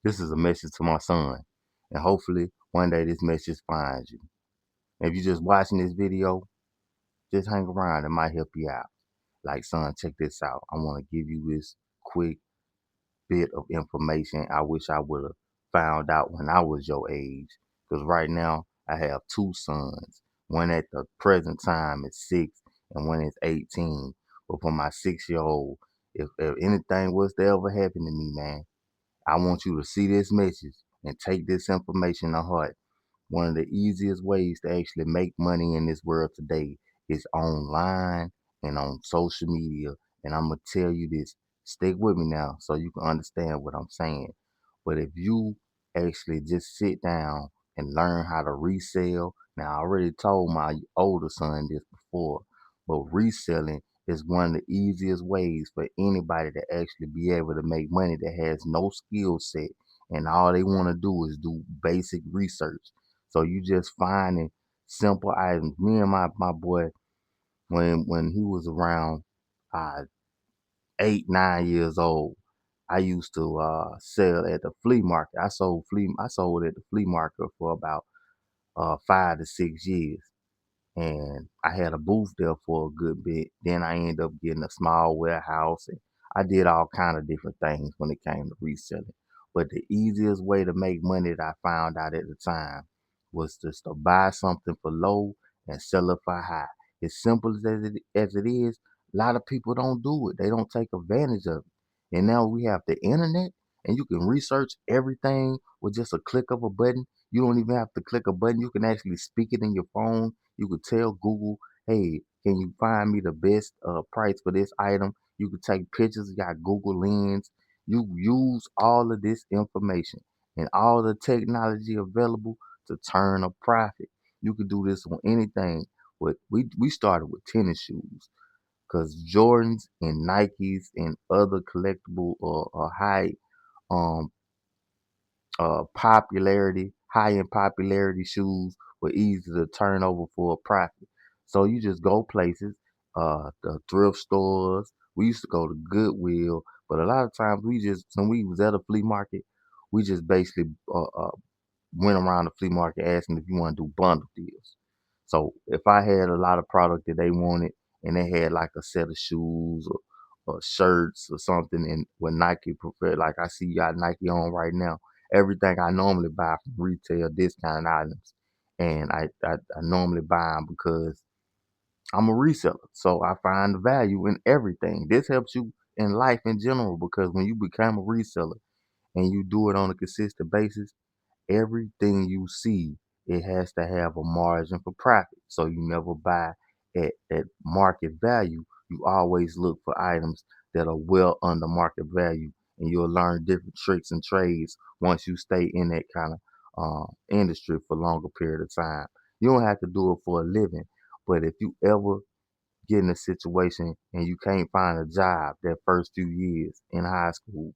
This is a message to my son, and hopefully one day this message finds you. If you're just watching this video, just hang around. It might help you out. Like, son, check this out. I want to give you this quick bit of information I wish I would have found out when I was your age. Because right now, I have two sons. One at the present time is 6 and one is 18. But for my 6-year-old, if anything was to ever happen to me, man, I want you to see this message and take this information to heart. One of the easiest ways to actually make money in this world today is online and on social media. And I'm going to tell you this. Stick with me now so you can understand what I'm saying. But if you actually just sit down and learn how to resell, now I already told my older son this before, but reselling is one of the easiest ways for anybody to actually be able to make money that has no skill set and all they want to do is do basic research. So you just finding simple items. Me and my boy, when he was around uh 8, 9 years old, I used to sell at the flea market. I sold at the flea market for about 5 to 6 years. And I had a booth there for a good bit. Then I ended up getting a small warehouse, and I did all kind of different things when it came to reselling. But the easiest way to make money that I found out at the time was just to buy something for low and sell it for high. As simple as it is, a lot of people don't do it. They don't take advantage of it. And now we have the internet, and you can research everything with just a click of a button. You don't even have to click a button. You can actually speak it in your phone. You could tell Google, hey, can you find me the best price for this item? You could take pictures, you got Google Lens. You use all of this information and all the technology available to turn a profit. You could do this on anything. But we started with tennis shoes because Jordans and Nikes and other collectible or high um high end popularity shoes were easy to turn over for a profit. So you just go places, the thrift stores. We used to go to Goodwill, but a lot of times when we was at a flea market, we just basically went around the flea market asking if you want to do bundle deals. So if I had a lot of product that they wanted and they had like a set of shoes or shirts or something and what Nike preferred, like I see you got Nike on right now, everything I normally buy from retail discount items. And I normally buy them because I'm a reseller. So I find the value in everything. This helps you in life in general because when you become a reseller and you do it on a consistent basis, everything you see, it has to have a margin for profit. So you never buy at market value. You always look for items that are well under market value, and you'll learn different tricks and trades once you stay in that kind of industry for a longer period of time. You don't have to do it for a living, but if you ever get in a situation and you can't find a job that first few years in high school,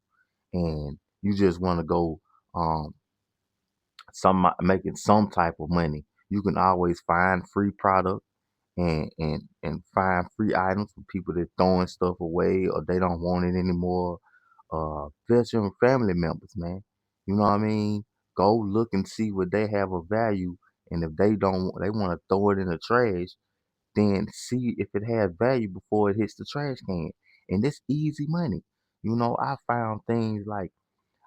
and you just want to go um, making some type of money. You can always find free product and find free items for people that throwing stuff away or they don't want it anymore. Veteran family members, man. You know what I mean? Go look and see what they have of value, and if they don't, they want to throw it in the trash. Then see if it has value before it hits the trash can. And it's easy money. I found things like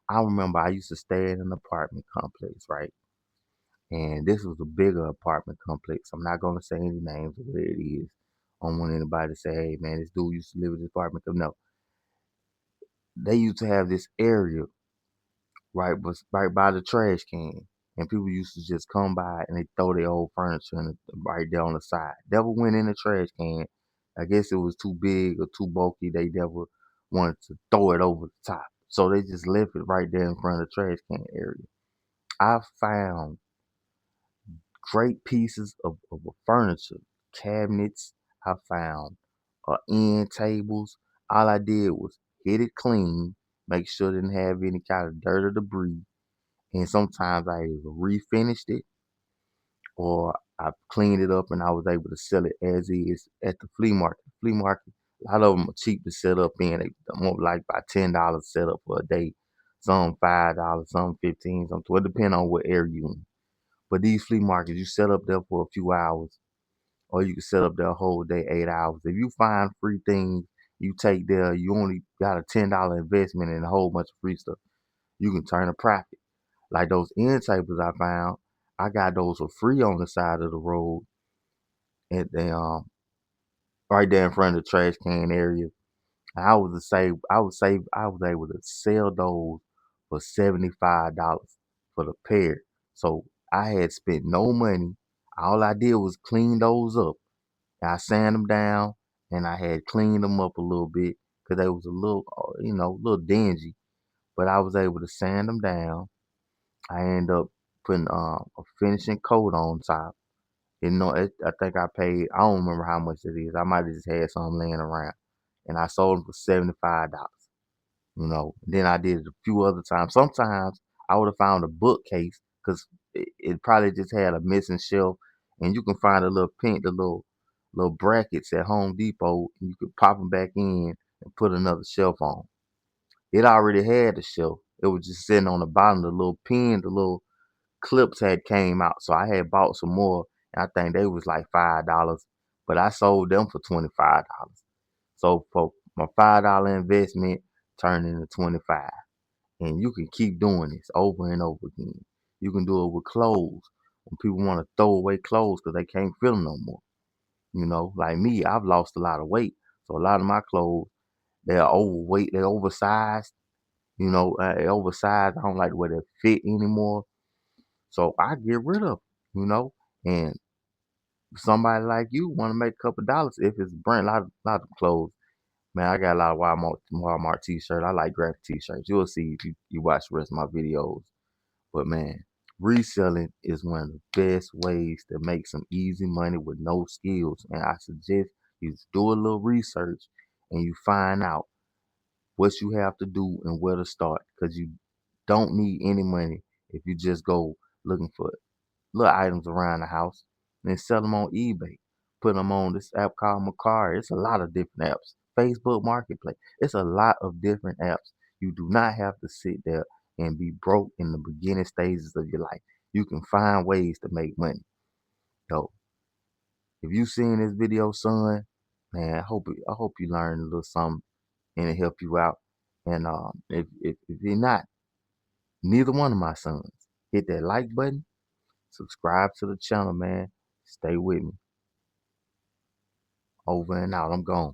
I remember I used to stay in an apartment complex, right? And this was a bigger apartment complex. I'm not gonna say any names of where it is. I don't want anybody to say, "Hey, man, this dude used to live in this apartment." No, they used to have this area right by the trash can, and people used to just come by and they throw their old furniture right there on the side. Never went in the trash can. I guess it was too big or too bulky. They never wanted to throw it over the top, so they just left it right there in front of the trash can area. I found great pieces of furniture, cabinets. I found end tables. All I did was hit it clean, make sure it didn't have any kind of dirt or debris. And sometimes I either refinished it or I cleaned it up and I was able to sell it as is at the flea market. Flea market, a lot of them are cheap to set up in. They more like by $10 set up for a day. some $5, some 15, some 20, depending on what area you in. But these flea markets, you set up there for a few hours, or you can set up there a whole day, 8 hours. If you find free things, you take there, you only got a $10 investment in a whole bunch of free stuff. You can turn a profit. Like those end tables I found, I got those for free on the side of the road, and they right there in front of the trash can area. I was able to sell those for $75 for the pair. So I had spent no money. All I did was clean those up. I sand them down, and I had cleaned them up a little bit because they was a little, a little dingy. But I was able to sand them down. I ended up putting a finishing coat on top. I think I paid. I don't remember how much it is. I might have just had some laying around, and I sold them for $75. Then I did it a few other times. Sometimes I would have found a bookcase because it probably just had a missing shelf, and you can find the little brackets at Home Depot, and you could pop them back in and put another shelf on. It already had a shelf. It was just sitting on the bottom. The little clips had came out, so I had bought some more, and I think they was like $5, but I sold them for $25. So for my $5 investment turned into 25. And you can keep doing this over and over again. You can do it with clothes. When people want to throw away clothes because they can't fit them no more. Like me, I've lost a lot of weight. So a lot of my clothes, they're overweight, they're oversized. They're oversized. I don't like the way they fit anymore. So I get rid of them. And somebody like you want to make a couple dollars if it's a brand, lot of clothes. Man, I got a lot of Walmart t-shirts. I like graphic t-shirts. You'll see if you watch the rest of my videos. But man, reselling is one of the best ways to make some easy money with no skills. And I suggest you just do a little research and you find out what you have to do and where to start. Because you don't need any money if you just go looking for little items around the house and sell them on eBay. Put them on this app called Mercari. It's a lot of different apps. Facebook Marketplace. It's a lot of different apps. You do not have to sit there and be broke in the beginning stages of your life. You can find ways to make money. So if you seen this video, son, man, I hope you learned a little something and it helped you out. And if you're not, neither one of my sons, hit that like button, subscribe to the channel, man. Stay with me. Over and out. I'm gone.